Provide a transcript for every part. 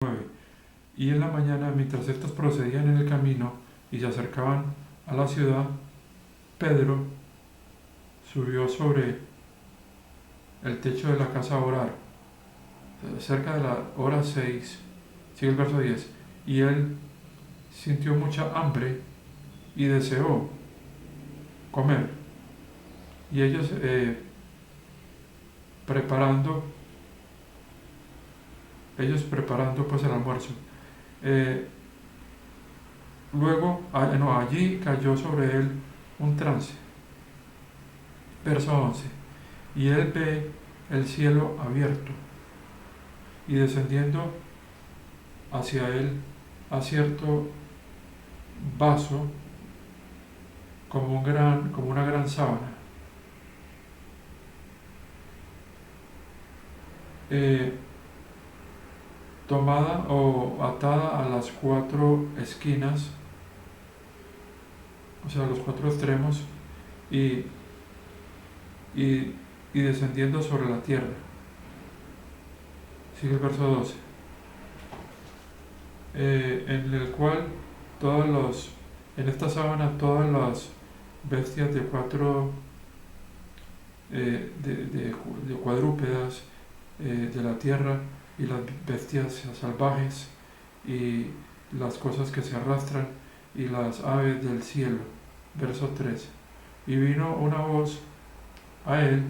9. Y en la mañana, mientras estos procedían en el camino y se acercaban a la ciudad, Pedro subió sobre el techo de la casa a orar, cerca de la hora 6, sigue el verso 10, y él sintió mucha hambre y deseó comer. Y ellos preparando pues el almuerzo. Luego, allí cayó sobre él un trance. Verso 11. Y él ve el cielo abierto y descendiendo hacia él a cierto vaso como una gran sábana. Tomada o atada a las 4 esquinas, o sea, los 4 extremos, y descendiendo sobre la tierra. Sigue el verso 12. En el cual en esta sábana todas las bestias de cuadrúpedas de la tierra y las bestias salvajes y las cosas que se arrastran y las aves del cielo. Verso 13. Y vino una voz a él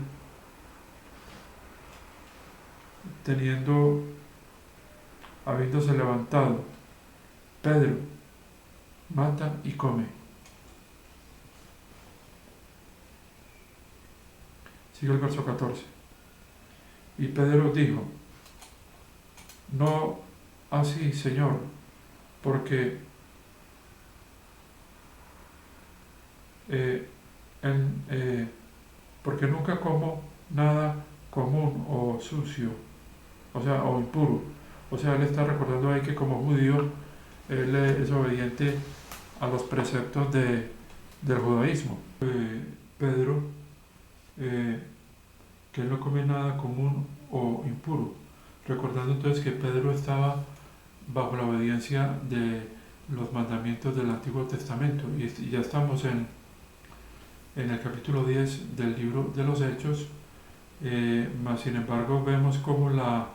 habiéndose levantado: Pedro, mata y come. Sigue el verso 14. Y Pedro dijo: no así, Señor, porque porque nunca como nada común o sucio, o impuro. O sea, él está recordando ahí que como judío él es obediente a los preceptos del judaísmo. Pedro, que él no come nada común o impuro, recordando entonces que Pedro estaba bajo la obediencia de los mandamientos del Antiguo Testamento, y ya estamos en el capítulo 10 del libro de los Hechos. Mas sin embargo vemos cómo la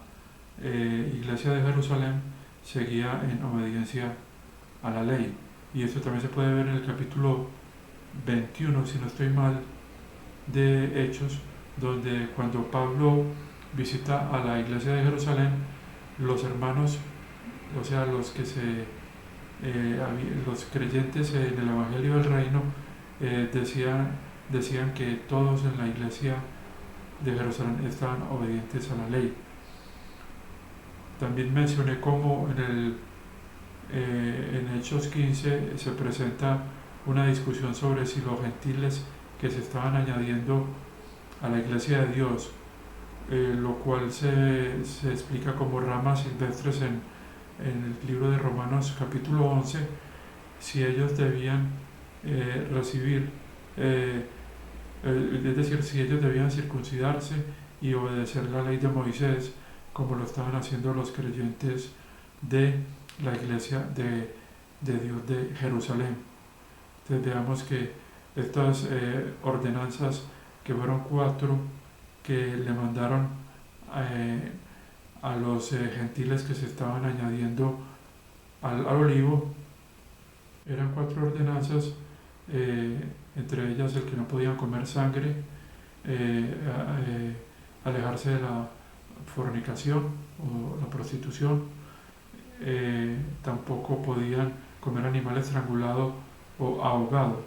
iglesia de Jerusalén seguía en obediencia a la ley, y esto también se puede ver en el capítulo 21, si no estoy mal, de Hechos, donde cuando Pablo visita a la iglesia de Jerusalén, los hermanos, o sea, los creyentes en el Evangelio del Reino, decían que todos en la iglesia de Jerusalén estaban obedientes a la ley. También mencioné cómo en Hechos 15 se presenta una discusión sobre si los gentiles que se estaban añadiendo a la iglesia de Dios, lo cual se explica como ramas silvestres en el libro de Romanos capítulo 11, si ellos debían recibir, es decir, si ellos debían circuncidarse y obedecer la ley de Moisés, como lo estaban haciendo los creyentes de la iglesia de Dios de Jerusalén. Entonces veamos que estas ordenanzas, que fueron 4, que le mandaron a los gentiles que se estaban añadiendo al olivo, eran 4 ordenanzas, entre ellas el que no podían comer sangre, alejarse de la fornicación o la prostitución, tampoco podían comer animal estrangulado o ahogado.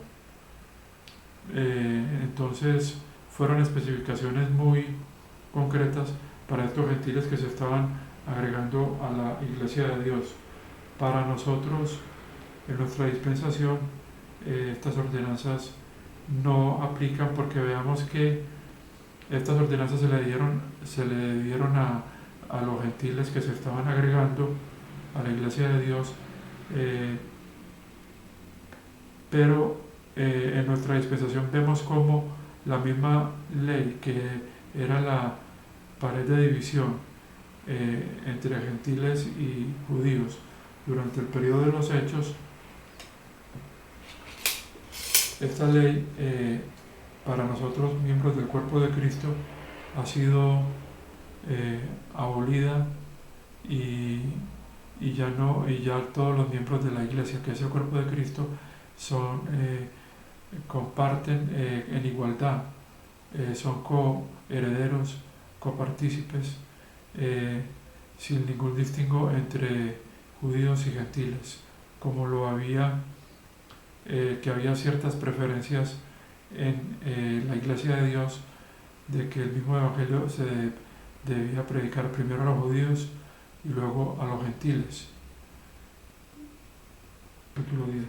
Entonces fueron especificaciones muy concretas para estos gentiles que se estaban agregando a la iglesia de Dios. Para nosotros, en nuestra dispensación, estas ordenanzas no aplican, porque veamos que estas ordenanzas se le dieron a los gentiles que se estaban agregando a la iglesia de Dios, pero en nuestra dispensación vemos como la misma ley, que era la pared de división, entre gentiles y judíos. Durante el periodo de los Hechos, esta ley para nosotros, miembros del cuerpo de Cristo, ha sido abolida y ya todos los miembros de la iglesia, que es el cuerpo de Cristo, comparten en igualdad, son coherederos, copartícipes, sin ningún distingo entre judíos y gentiles, como lo había, que había ciertas preferencias en la iglesia de Dios, de que el mismo evangelio se debía predicar primero a los judíos y luego a los gentiles. Capítulo 10.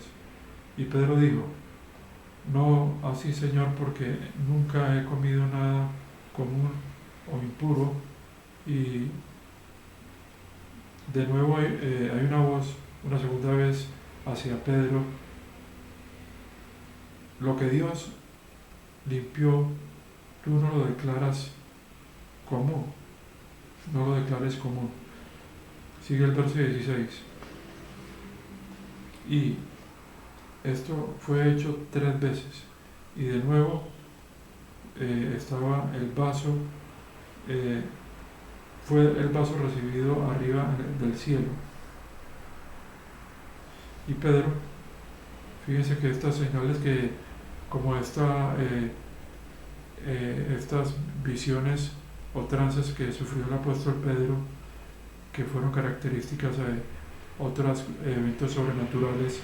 Y Pedro dijo: no así, Señor, porque nunca he comido nada común o impuro. Y de nuevo hay una voz, una segunda vez, hacia Pedro: lo que Dios limpió, tú no lo declaras común, no lo declares común. Sigue el verso 16. Y esto fue hecho 3 veces, y de nuevo estaba el vaso, fue el vaso recibido arriba del cielo. Y Pedro, fíjense que estas señales, que como estas visiones o trances que sufrió el apóstol Pedro, que fueron características de otros eventos sobrenaturales,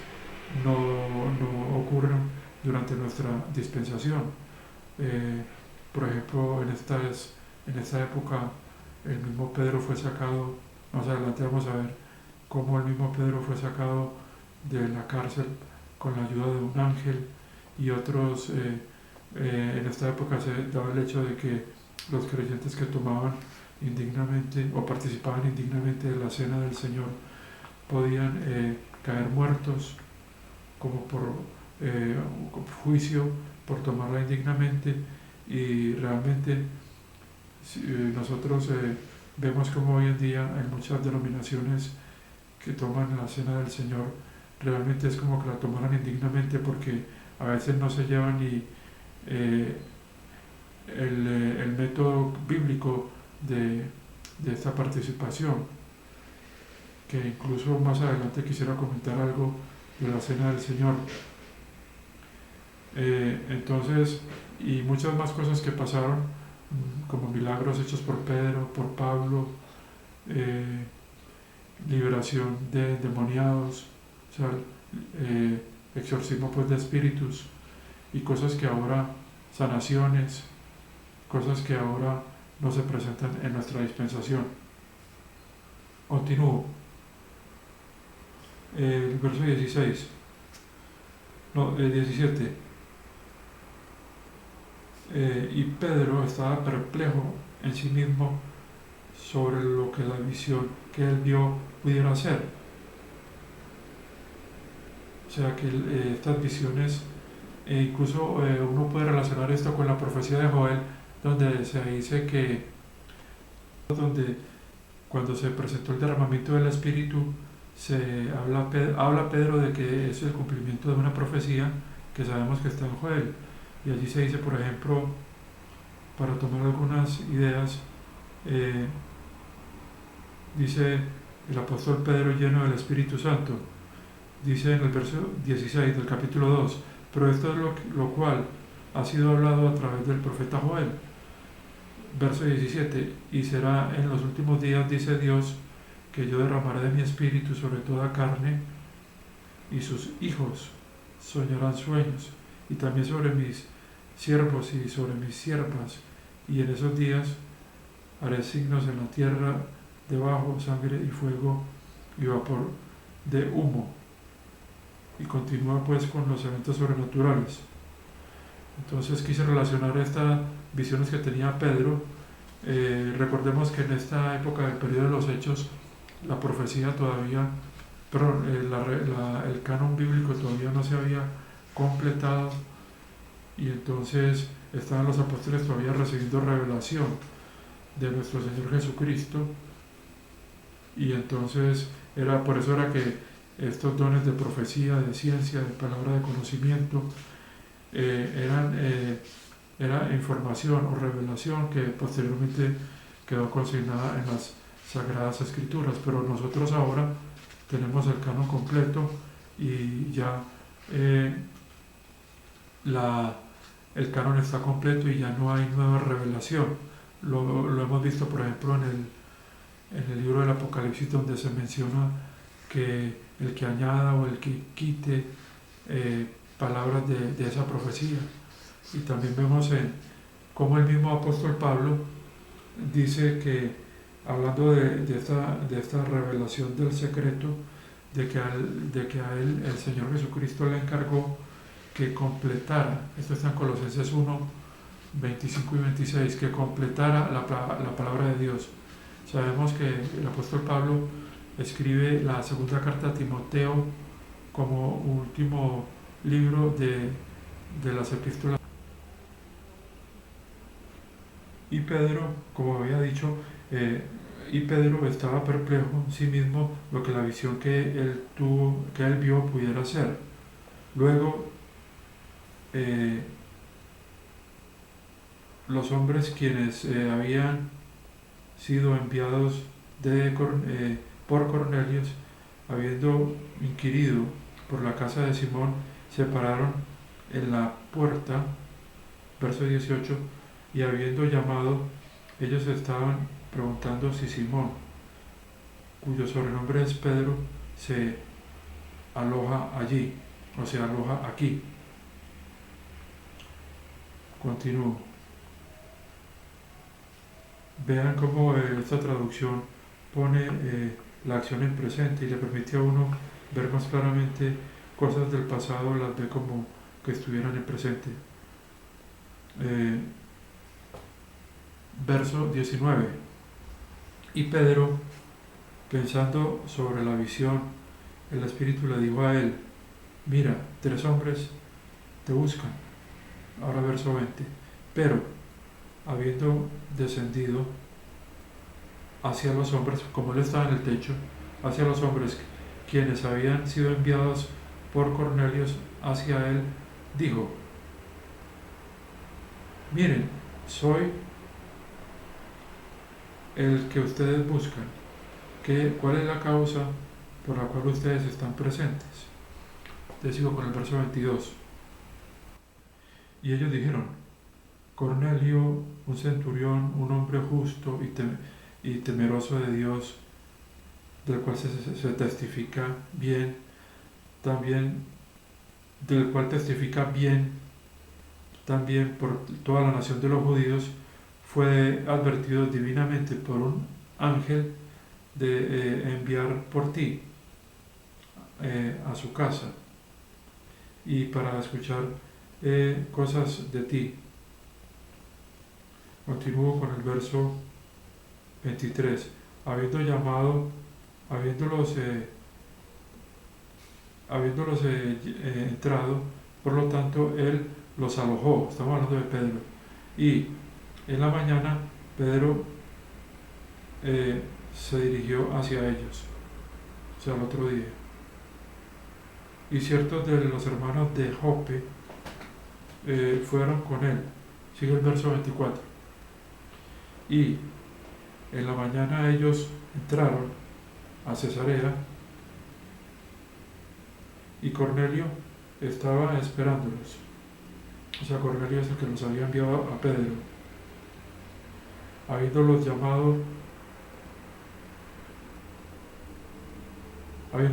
no ocurren durante nuestra dispensación. Por ejemplo, en esta época el mismo Pedro fue sacado, más adelante vamos a ver cómo el mismo Pedro fue sacado de la cárcel con la ayuda de un ángel, y otros, en esta época se daba el hecho de que los creyentes que tomaban indignamente o participaban indignamente de la cena del Señor podían caer muertos, como por juicio por tomarla indignamente. Y realmente nosotros vemos como hoy en día hay muchas denominaciones que toman la cena del Señor, realmente es como que la tomaran indignamente, porque a veces no se llevan ni el método bíblico de esta participación, que incluso más adelante quisiera comentar algo de la cena del Señor. Entonces, y muchas más cosas que pasaron, como milagros hechos por Pedro, por Pablo, liberación de endemoniados, o sea, exorcismo pues de espíritus, y cosas que ahora, sanaciones, cosas que ahora no se presentan en nuestra dispensación. Continúo. El verso 16, no, el 17. Y Pedro estaba perplejo en sí mismo sobre lo que la visión que él vio pudiera hacer. O sea que estas visiones, incluso uno puede relacionar esto con la profecía de Joel, donde se dice que cuando se presentó el derramamiento del Espíritu, habla Pedro de que es el cumplimiento de una profecía que sabemos que está en Joel. Y allí se dice, por ejemplo, para tomar algunas ideas, dice el apóstol Pedro lleno del Espíritu Santo, dice en el verso 16 del capítulo 2: pero esto es lo cual ha sido hablado a través del profeta Joel. Verso 17: y será en los últimos días, dice Dios, que yo derramaré de mi espíritu sobre toda carne, y sus hijos soñarán sueños, y también sobre mis siervos y sobre mis siervas, y en esos días haré signos en la tierra debajo, sangre y fuego y vapor de humo. Y continúa pues con los eventos sobrenaturales. Entonces quise relacionar estas visiones que tenía Pedro. Recordemos que en esta época del periodo de los Hechos, la profecía todavía, perdón, el canon bíblico todavía no se había completado, y entonces estaban los apóstoles todavía recibiendo revelación de nuestro Señor Jesucristo, Y entonces por eso era que estos dones de profecía, de ciencia, de palabra de conocimiento, era información o revelación que posteriormente quedó consignada en las Sagradas Escrituras. Pero nosotros ahora tenemos el canon completo y ya el canon está completo y ya no hay nueva revelación. Lo hemos visto, por ejemplo, en el libro del Apocalipsis, donde se menciona que el que añada o el que quite palabras de esa profecía. Y también vemos cómo el mismo apóstol Pablo dice que, hablando de esta revelación del secreto, de que a él el Señor Jesucristo le encargó que completara, esto está en Colosenses 1, 25 y 26, que completara la palabra de Dios. Sabemos que el apóstol Pablo escribe la segunda carta a Timoteo como último libro de las epístolas. Y Pedro, como había dicho, y Pedro estaba perplejo en sí mismo lo que la visión que él vio pudiera ser. Luego, los hombres quienes habían sido enviados por Cornelio, habiendo inquirido por la casa de Simón, se pararon en la puerta, verso 18, y habiendo llamado, ellos estaban preguntando si Simón, cuyo sobrenombre es Pedro, se aloja allí, o se aloja aquí. Continúo. Vean cómo esta traducción pone la acción en presente y le permite a uno ver más claramente cosas del pasado, las ve como que estuvieran en presente. Verso 19. Y Pedro, pensando sobre la visión, el Espíritu le dijo a él: mira, 3 hombres te buscan. Ahora verso 20. Pero, habiendo descendido hacia los hombres, como él estaba en el techo, hacia los hombres quienes habían sido enviados por Cornelio hacia él, dijo: miren, soy el que ustedes buscan. ¿Cuál es la causa por la cual ustedes están presentes? Te sigo con el verso 22. Y ellos dijeron: Cornelio, un centurión, un hombre justo y temeroso de Dios, del cual se testifica bien, también del cual testifica bien también por toda la nación de los judíos, fue advertido divinamente por un ángel de enviar por ti a su casa y para escuchar cosas de ti. Continúo con el verso 23. Habiéndolos entrado, por lo tanto él los alojó. Estamos hablando de Pedro. Y en la mañana Pedro se dirigió hacia ellos, o sea, al otro día. Y ciertos de los hermanos de Jope fueron con él. Sigue el verso 24. Y en la mañana ellos entraron a Cesarea y Cornelio estaba esperándolos. O sea, Cornelio es el que los había enviado a Pedro. Habiendo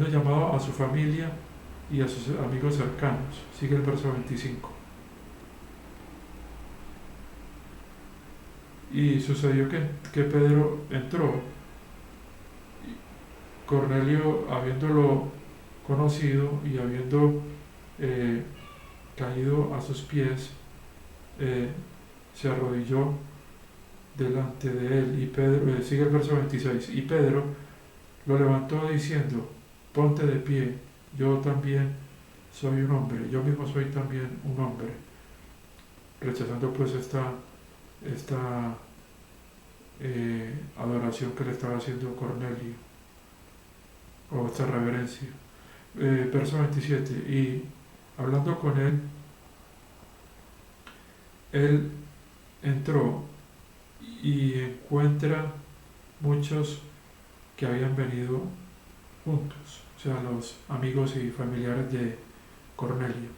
llamado a su familia y a sus amigos cercanos. Sigue el verso 25. Y sucedió que Pedro entró. Cornelio, habiéndolo conocido y habiendo caído a sus pies, se arrodilló delante de él. Y Pedro, sigue el verso 26. Y Pedro lo levantó diciendo: ponte de pie, yo también soy un hombre, yo mismo soy también un hombre. Rechazando pues esta adoración que le estaba haciendo Cornelio. o esta reverencia. Verso 27, y hablando con él entró y encuentra muchos que habían venido juntos, o sea, los amigos y familiares de Cornelio.